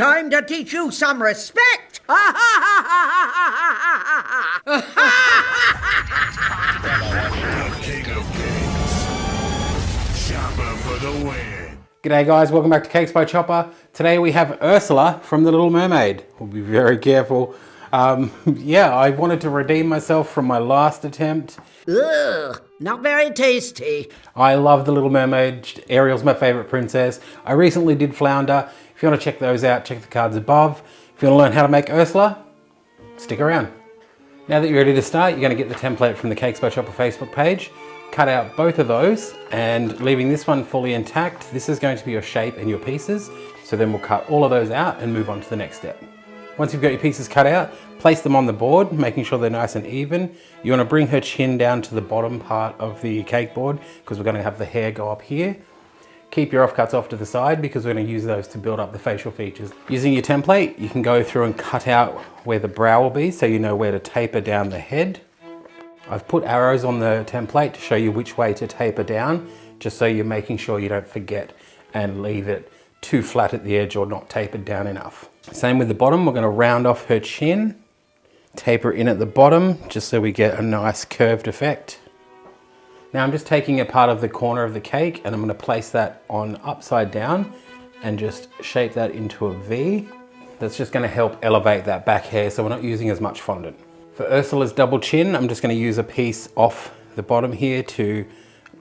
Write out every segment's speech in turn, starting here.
Time to teach you some respect! King of Kings. Chopper for the win. G'day guys, welcome back to Cakes by Chopper. Today we have Ursula from The Little Mermaid. We'll be very careful. Yeah, I wanted to redeem myself from my last attempt. Ugh, not very tasty. I love The Little Mermaid. Ariel's my favorite princess. I recently did Flounder. If you want to check those out, check the cards above. If you want to learn how to make Ursula, stick around. Now that you're ready to start, you're going to get the template from the Cakes by Chopper Facebook page. Cut out both of those and leaving this one fully intact. This is going to be your shape and your pieces. So then we'll cut all of those out and move on to the next step. Once you've got your pieces cut out, place them on the board, making sure they're nice and even. You want to bring her chin down to the bottom part of the cake board because we're going to have the hair go up here. Keep your offcuts off to the side because we're going to use those to build up the facial features. Using your template, you can go through and cut out where the brow will be so you know where to taper down the head. I've put arrows on the template to show you which way to taper down, just so you're making sure you don't forget and leave it too flat at the edge or not tapered down enough. Same with the bottom, we're going to round off her chin, taper in at the bottom just so we get a nice curved effect. Now I'm just taking a part of the corner of the cake and I'm going to place that on upside down and just shape that into a V. That's just going to help elevate that back hair so we're not using as much fondant. For Ursula's double chin, I'm just going to use a piece off the bottom here to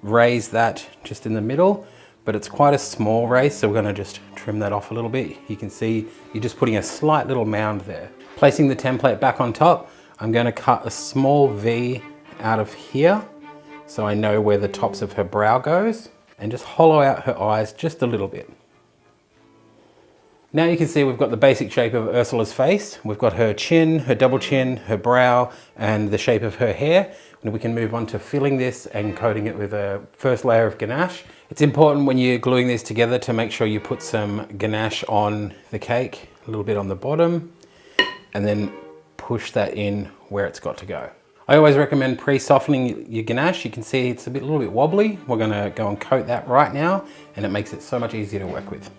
raise that just in the middle, but it's quite a small raise, so we're going to just trim that off a little bit. You can see you're just putting a slight little mound there. Placing the template back on top, I'm going to cut a small V out of here so I know where the tops of her brow goes, and just hollow out her eyes just a little bit. Now you can see we've got the basic shape of Ursula's face. We've got her chin, her double chin, her brow, and the shape of her hair. And we can move on to filling this and coating it with a first layer of ganache. It's important when you're gluing these together to make sure you put some ganache on the cake, a little bit on the bottom, and then push that in where it's got to go. I always recommend pre-softening your ganache. You can see it's a little bit wobbly. We're gonna go and coat that right now, and it makes it so much easier to work with.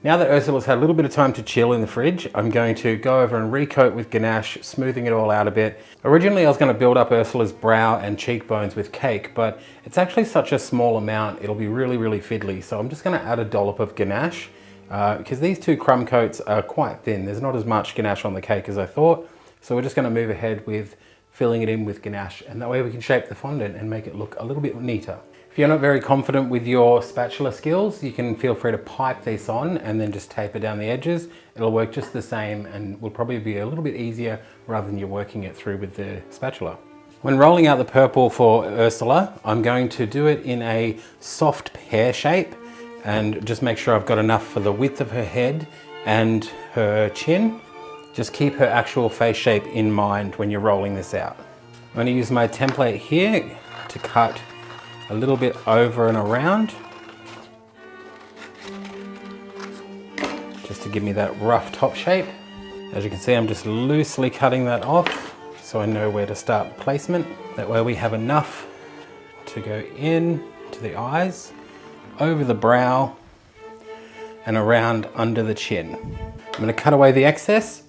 Now that Ursula's had a little bit of time to chill in the fridge, I'm going to go over and recoat with ganache, smoothing it all out a bit. Originally I was going to build up Ursula's brow and cheekbones with cake, but it's actually such a small amount, it'll be really, really fiddly. So I'm just going to add a dollop of ganache because these two crumb coats are quite thin. There's not as much ganache on the cake as I thought. So we're just going to move ahead with filling it in with ganache, and that way we can shape the fondant and make it look a little bit neater. If you're not very confident with your spatula skills, you can feel free to pipe this on and then just taper down the edges. It'll work just the same and will probably be a little bit easier rather than you're working it through with the spatula. When rolling out the purple for Ursula, I'm going to do it in a soft pear shape and just make sure I've got enough for the width of her head and her chin. Just keep her actual face shape in mind when you're rolling this out. I'm going to use my template here to cut a little bit over and around, just to give me that rough top shape. As you can see, I'm just loosely cutting that off so I know where to start the placement. That way we have enough to go in to the eyes, over the brow, and around under the chin. I'm going to cut away the excess,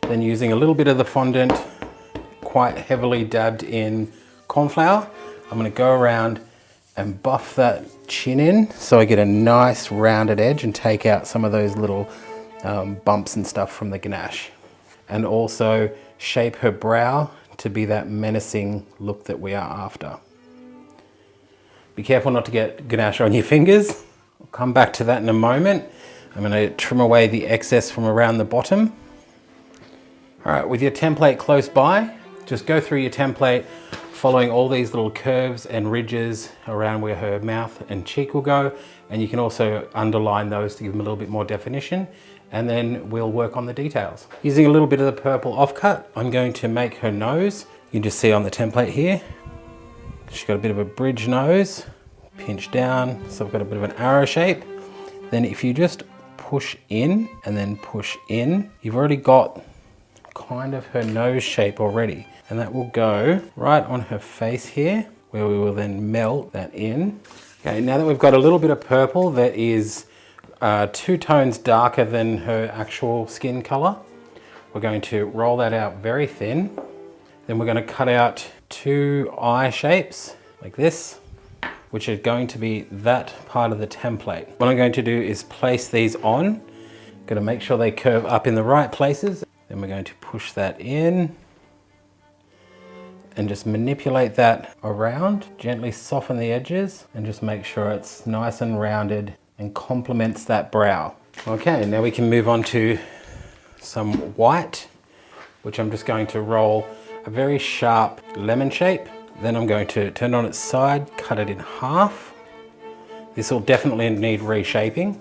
then using a little bit of the fondant, quite heavily dabbed in corn flour, I'm going to go around and buff that chin in so I get a nice rounded edge and take out some of those little bumps and stuff from the ganache. And also shape her brow to be that menacing look that we are after. Be careful not to get ganache on your fingers. I'll come back to that in a moment. I'm going to trim away the excess from around the bottom. All right, with your template close by, just go through your template following all these little curves and ridges around where her mouth and cheek will go. And you can also underline those to give them a little bit more definition. And then we'll work on the details. Using a little bit of the purple offcut, I'm going to make her nose. You can just see on the template here, she's got a bit of a bridge nose, pinch down. So I've got a bit of an arrow shape. Then if you just push in and then push in, you've already got kind of her nose shape already. And that will go right on her face here, where we will then melt that in. Okay, now that we've got a little bit of purple that is 2 tones darker than her actual skin color. We're going to roll that out very thin. Then we're going to cut out 2 eye shapes like this, which are going to be that part of the template. What I'm going to do is place these on. Going to make sure they curve up in the right places. Then we're going to push that in and just manipulate that around. Gently soften the edges and just make sure it's nice and rounded and complements that brow. Okay, now we can move on to some white, which I'm just going to roll a very sharp lemon shape. Then I'm going to turn it on its side, cut it in half. This will definitely need reshaping,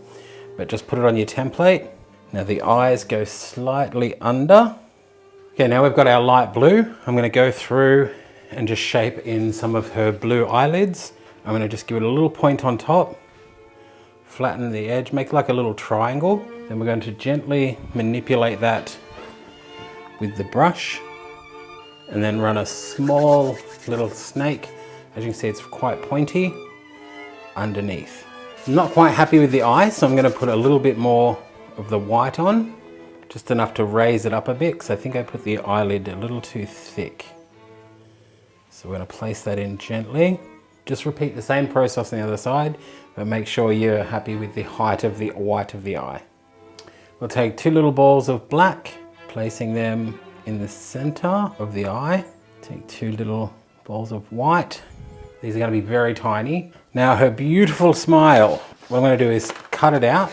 but just put it on your template. Now the eyes go slightly under. Okay, now we've got our light blue. I'm going to go through and just shape in some of her blue eyelids. I'm going to just give it a little point on top, flatten the edge, make like a little triangle. Then we're going to gently manipulate that with the brush and then run a small little snake. As you can see, it's quite pointy underneath. I'm not quite happy with the eye, so I'm going to put a little bit more of the white on, just enough to raise it up a bit, because I think I put the eyelid a little too thick. So we're going to place that in gently. Just repeat the same process on the other side, but make sure you're happy with the height of the white of the eye. We'll take 2 little balls of black, placing them in the center of the eye. Take 2 little balls of white. These are going to be very tiny. Now her beautiful smile, what I'm going to do is cut it out.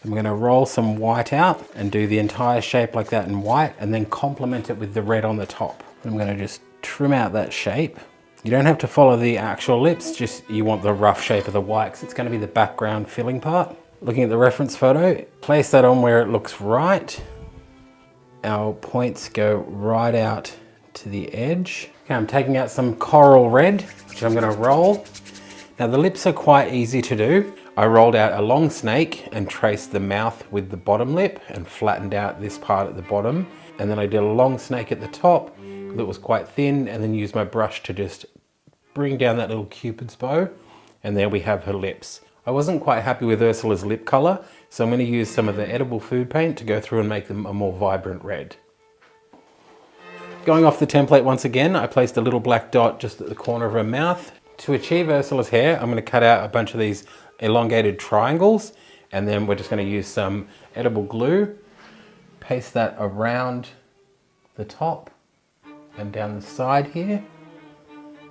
I'm going to roll some white out and do the entire shape like that in white, and then complement it with the red on the top. I'm going to just trim out that shape. You don't have to follow the actual lips, just you want the rough shape of the white, because it's going to be the background filling part. Looking at the reference photo, place that on where it looks right. Our points go right out to the edge. Okay, I'm taking out some coral red, which I'm going to roll. Now the lips are quite easy to do. I rolled out a long snake and traced the mouth with the bottom lip and flattened out this part at the bottom. And then I did a long snake at the top that was quite thin, and then used my brush to just bring down that little cupid's bow. And there we have her lips. I wasn't quite happy with Ursula's lip color, so I'm going to use some of the edible food paint to go through and make them a more vibrant red. Going off the template once again, I placed a little black dot just at the corner of her mouth. To achieve Ursula's hair, I'm going to cut out a bunch of these elongated triangles, and then we're just going to use some edible glue, paste that around the top and down the side here,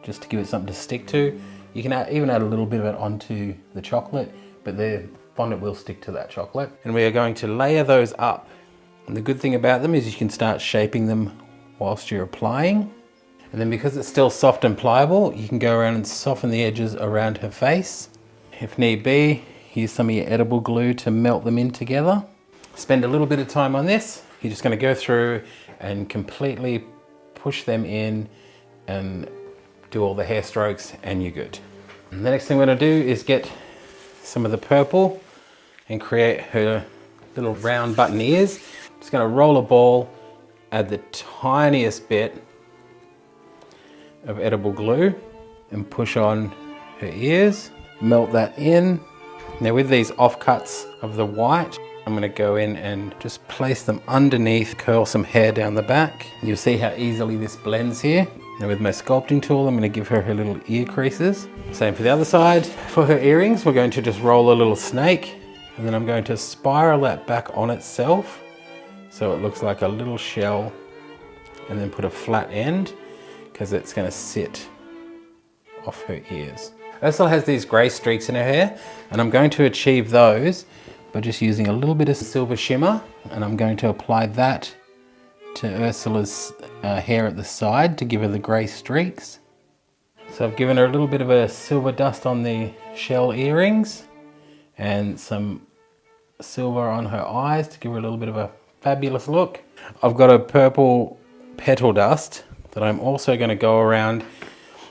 just to give it something to stick to. You can even add a little bit of it onto the chocolate, but the fondant will stick to that chocolate. And we are going to layer those up. And the good thing about them is you can start shaping them whilst you're applying. And then because it's still soft and pliable, you can go around and soften the edges around her face. If need be, use some of your edible glue to melt them in together. Spend a little bit of time on this. You're just going to go through and completely push them in and do all the hair strokes, and you're good. And the next thing we're going to do is get some of the purple and create her little round button ears. Just going to roll a ball, add the tiniest bit of edible glue and push on her ears. Melt that in. Now with these offcuts of the white, I'm going to go in and just place them underneath, curl some hair down the back. You'll see how easily this blends here. Now with my sculpting tool, I'm going to give her her little ear creases. Same for the other side. For her earrings, we're going to just roll a little snake, and then I'm going to spiral that back on itself so it looks like a little shell, and then put a flat end because it's going to sit off her ears. Ursula has these grey streaks in her hair, and I'm going to achieve those by just using a little bit of silver shimmer, and I'm going to apply that to Ursula's hair at the side to give her the grey streaks. So I've given her a little bit of a silver dust on the shell earrings and some silver on her eyes to give her a little bit of a fabulous look. I've got a purple petal dust that I'm also going to go around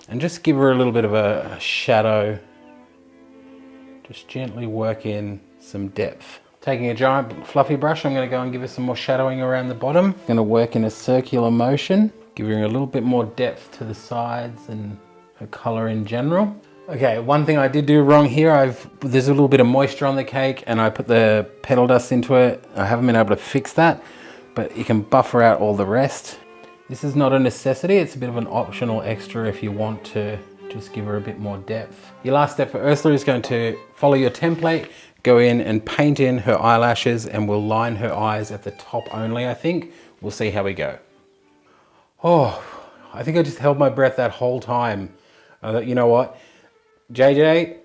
and just give her a little bit of a shadow. Just gently work in some depth. Taking a giant fluffy brush, I'm going to go and give her some more shadowing around the bottom. I'm going to work in a circular motion, giving her a little bit more depth to the sides and her colour in general. Okay, one thing I did do wrong here, there's a little bit of moisture on the cake and I put the petal dust into it. I haven't been able to fix that, but you can buffer out all the rest. This is not a necessity, it's a bit of an optional extra if you want to just give her a bit more depth. Your last step for Ursula is going to follow your template, go in and paint in her eyelashes, and we'll line her eyes at the top only, I think. We'll see how we go. Oh, I think I just held my breath that whole time. You know what? JJ,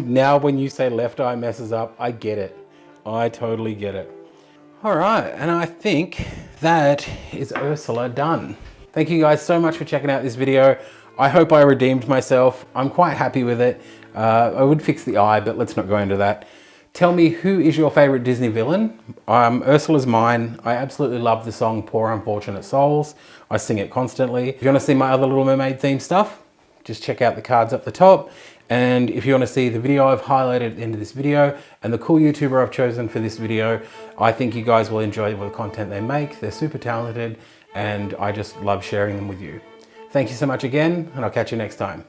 now when you say left eye messes up, I get it. I totally get it. All right, and I think that is Ursula done. Thank you guys so much for checking out this video. I hope I redeemed myself. I'm quite happy with it. I would fix the eye, but let's not go into that. Tell me, who is your favorite Disney villain? Ursula's mine. I absolutely love the song Poor Unfortunate Souls. I sing it constantly. If you want to see my other Little Mermaid themed stuff, just check out the cards up the top. And if you want to see the video I've highlighted at the end of this video and the cool YouTuber I've chosen for this video, I think you guys will enjoy the content they make. They're super talented and I just love sharing them with you. Thank you so much again, and I'll catch you next time.